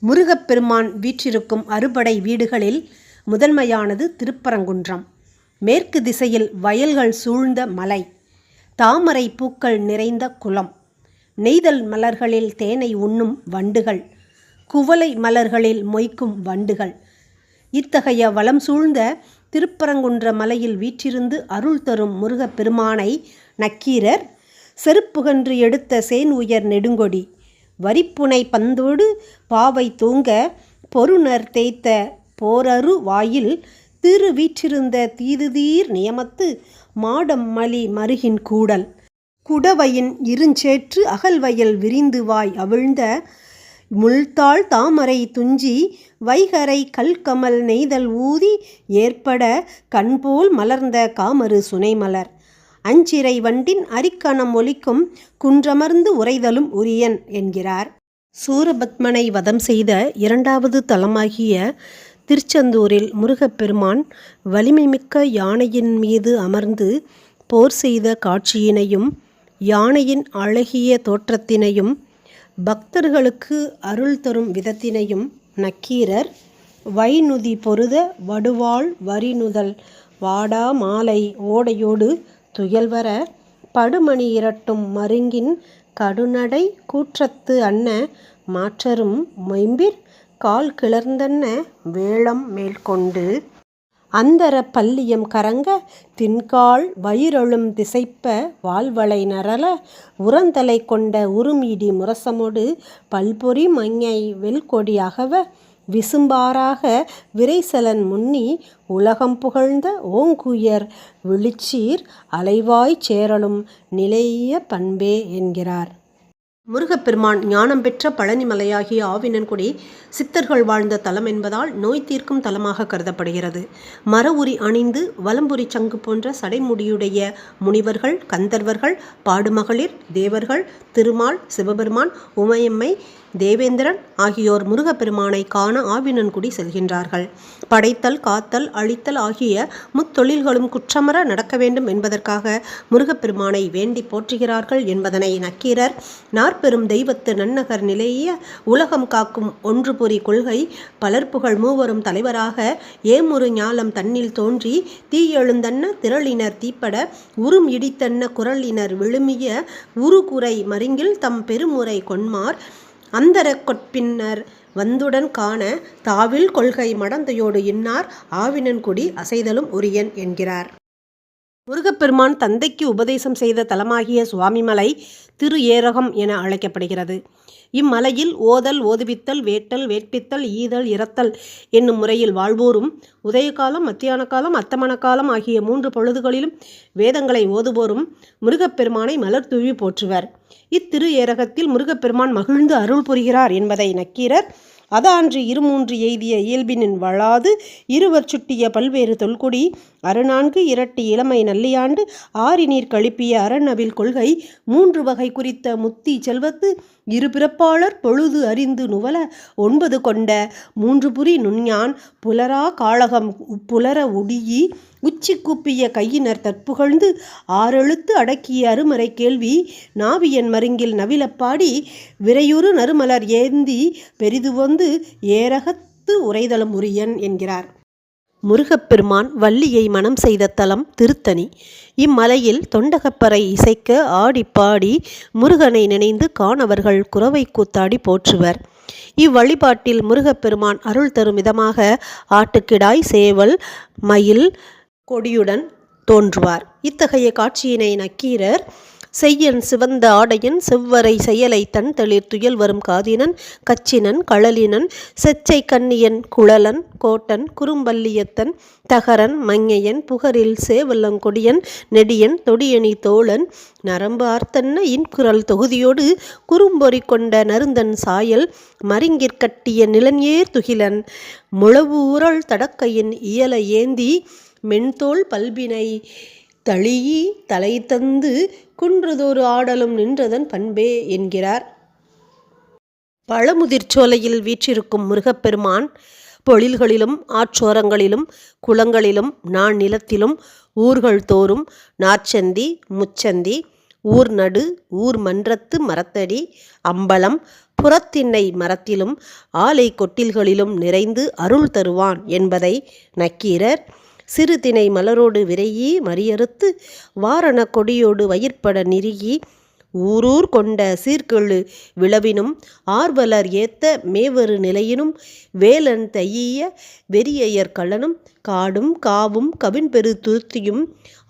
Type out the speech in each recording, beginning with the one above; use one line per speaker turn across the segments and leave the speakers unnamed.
முருகப்பெருமான் வீற்றிருக்கும் அறுபடை வீடுகளில் முதன்மையானது திருப்பரங்குன்றம். மேற்கு திசையில் வயல்கள் சூழ்ந்த மலை, தாமரை பூக்கள் நிறைந்த குளம், நெய்தல் மலர்களில் தேனை உண்ணும் வண்டுகள், குவளை மலர்களில் மொய்க்கும் வண்டுகள். இத்தகைய வளம் சூழ்ந்த திருப்பரங்குன்ற மலையில் வீற்றிருந்து அருள் தரும் முருகப்பெருமானை நக்கீரர் செருப்புகன்று எடுத்த சேன் உயர் நெடுங்கொடி, வரிப்புனை பந்தோடு பாவை தூங்க, பொருணர் தேய்த்த போரரு வாயில் திரு வீற்றிருந்த தீதுதீர் நியமத்து மாடம் மலி மருகின் கூடல், குடவையின் இருஞ்சேற்று அகல்வயல் விரிந்து வாய் அவிழ்ந்த முள்தாள் தாமரை துஞ்சி, வைகரை கல்கமல் நெய்தல் ஊதி ஏற்பட கண்போல் மலர்ந்த காமரு சுனைமலர், அஞ்சிறை வண்டின் அரிக்கணம் ஒலிக்கும் குன்றமர்ந்து உரைதலும் உரியன் என்கிறார். சூரபத்மனை வதம் செய்த இரண்டாவது தலமாகிய திருச்செந்தூரில் முருகப்பெருமான் வலிமைமிக்க யானையின் மீது அமர்ந்து போர் செய்த காட்சியினையும் யானையின் அழகிய தோற்றத்தினையும் பக்தர்களுக்கு அருள் தரும் விதத்தினையும் நக்கீரர் வைநுதி பொருத வடுவாள் வரிநுதல் வாடா மாலை ஓடையோடு துயல்வர படுமணி இரட்டும் மருங்கின் கடுநடை கூற்றத்து அன்ன மாற்றரும் மொயம்பிற் கால் கிளர்ந்தன்ன வேளம் மேல்கொண்டு அந்தர பல்லியம் கரங்க தின்கால் வயிறொழும் திசைப்ப வாழ்வளை நரல உரந்தலை கொண்ட உருமிடி முரசமொடு பல்பொறி மங்கை வெல்கொடி அகவ விசும்பாராக விரைசலன் முன்னி உலகம் புகழ்ந்த ஓங்குயர் விழிச்சீர் அலைவாய்ச் சேரலும் நிலைய பண்பே என்கிறார். முருகப்பெருமான் ஞானம் பெற்ற பழனி மலையாகிய ஆவினன்குடி சித்தர்கள் வாழ்ந்த தலம் என்பதால் நோய் தீர்க்கும் தலமாக கருதப்படுகிறது. மர உரி அணிந்து வலம்புரி சங்கு போன்ற சடைமுடியுடைய முனிவர்கள், கந்தர்வர்கள், பாடுமகளிர், தேவர்கள், திருமால், சிவபெருமான், உமையம்மை, தேவேந்திரன் ஆகியோர் முருகப்பெருமானை காண ஆவினன்குடி செல்கின்றார்கள். படைத்தல், காத்தல், அழித்தல் ஆகிய முத்தொழில்களும் குற்றமற நடக்க வேண்டும் என்பதற்காக முருகப்பெருமானை வேண்டி போற்றுகிறார்கள் என்பதனை நக்கீரர் நாற்பெரும் தெய்வத்து நன்னகர் நிலைய உலகம் காக்கும் ஒன்று பொறி கொள்கை பலர்புகழ் மூவரும் தலைவராக ஏமுறு ஞாலம் தன்னில் தோன்றி தீயெழுந்தன்ன திரளினர் தீப்பட உறும் இடித்தன்ன குரலினர் விழுமிய உருகுறை மருங்கில் தம் பெருமுறை கொன்மார் அந்தர கொட்பின்னர் வந்துடன் காண தாவில் கொள்கை மடந்தையோடு இன்னார் ஆவினன்குடி அசைதலும் உரியன் என்கிறார். முருகப்பெருமான் தந்தைக்கு உபதேசம் செய்த தலமாகிய சுவாமிமலை திரு ஏரகம் என அழைக்கப்படுகிறது. இம்மலையில் ஓதல், ஓதுவித்தல், வேட்டல், வேட்பித்தல், ஈதல், இரத்தல் என்னும் முறையில் வாழ்வோரும் உதயகாலம், மத்தியான காலம், அத்தமன காலம் ஆகிய 3 பொழுதுகளிலும் வேதங்களை ஓதுவோரும் முருகப்பெருமானை மலர் தூவி போற்றுவர். இத்திரு ஏரகத்தில் முருகப்பெருமான் மகிழ்ந்து அருள் புரிகிறார் என்பதை நக்கீரர் அதான்று 2 எய்திய இயல்பினின் வளாது இருவர் சுட்டிய பல்வேறு தொல்குடி அறுநான்கு இரட்டி இளமை நல்லியாண்டு 6 நீர் கழிப்பிய அரணவில் கொள்கை 3 வகை குறித்த முத்தி செல்வத்து இரு பிறப்பாளர் பொழுது அறிந்து நுவல 9 கொண்ட 3 புரி நுண்ஞான் புலரா காளகம் புலர உடியி உச்சி கூப்பிய கையினர் தற்புகழ்ந்து 6 எழுத்து அடக்கிய அருமறை கேள்வி நாவியன் மருங்கில் நவிலப்பாடி விரையுறு நறுமலர் ஏந்தி பெரிது வந்து ஏரகத்து உரைதலும் உரியன் என்கிறார். முருகப்பெருமான் வள்ளியை மணம் செய்த தலம் திருத்தணி. இம்மலையில் தொண்டகப்பறை இசைக்க ஆடிப்பாடி முருகனை நினைந்து காணவர்கள் குரவை கூத்தாடி போற்றுவர். இவ்வழிபாட்டில் முருகப்பெருமான் அருள் தரும் விதமாக ஆட்டுக்கிடாய், சேவல், மயில் கொடியுடன் தோன்றுவார். இத்தகைய காட்சியினை நக்கீரர் செய்யன் சிவந்த ஆடையன் செவ்வரை செயலை தன் தளிர் துயல் வரும் காதினன் கச்சினன் களலினன் செச்சை கண்ணியன் குழலன் கோட்டன் குறும்பல்லியத்தன் தகரன் மங்கையன் புகரில் சேவல்லங்கொடியன் நெடியன் தொடியணி தோழன் நரம்பு ஆர்த்தன்ன இன்குரல் தொகுதியோடு குறும்பொறி கொண்ட நருந்தன் சாயல் மருங்கிற்கட்டிய நிலன்ஏர் துகிலன் முழவு உரள் தடக்கையின் இயல ஏந்தி மென்தோல் பல்பினை தளியி தலை தந்து குன்றுதோறு ஆடலும் நின்றதன் பண்பே என்கிறார். பழமுதிர்ச்சோலையில் வீற்றிருக்கும் முருகப்பெருமான் பொழில்களிலும் ஆற்றோரங்களிலும் குளங்களிலும் நிலத்திலும் ஊர்கள் தோறும் நாற்சந்தி, முச்சந்தி, ஊர் நடு, ஊர் மன்றத்து மரத்தடி, அம்பலம், புறத்திண்ணை மரத்திலும் ஆலை கொட்டில்களிலும் நிறைந்து அருள் தருவான் என்பதை நக்கீரர் சிறு திணை மலரோடு விரையி மறியறுத்து வாரண கொடியோடு வயிற்பட நிறுகி ஊரூர் கொண்ட சீர்கெழு விளவினும் ஆர்வலர் ஏத்த மேவரு நிலையினும் வேலன் தையிய வெறியையர் களனும் காடும் காவும் கவின்பெரு துருத்தியும்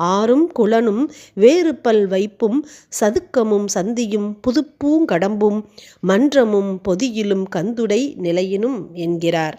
ஆறும் குளனும் வேறுபல் வைப்பும் சதுக்கமும் சந்தியும் புதுப்பூங்கடம்பும் மன்றமும் பொதியிலும் கந்துடை நிலையினும் என்கிறார்.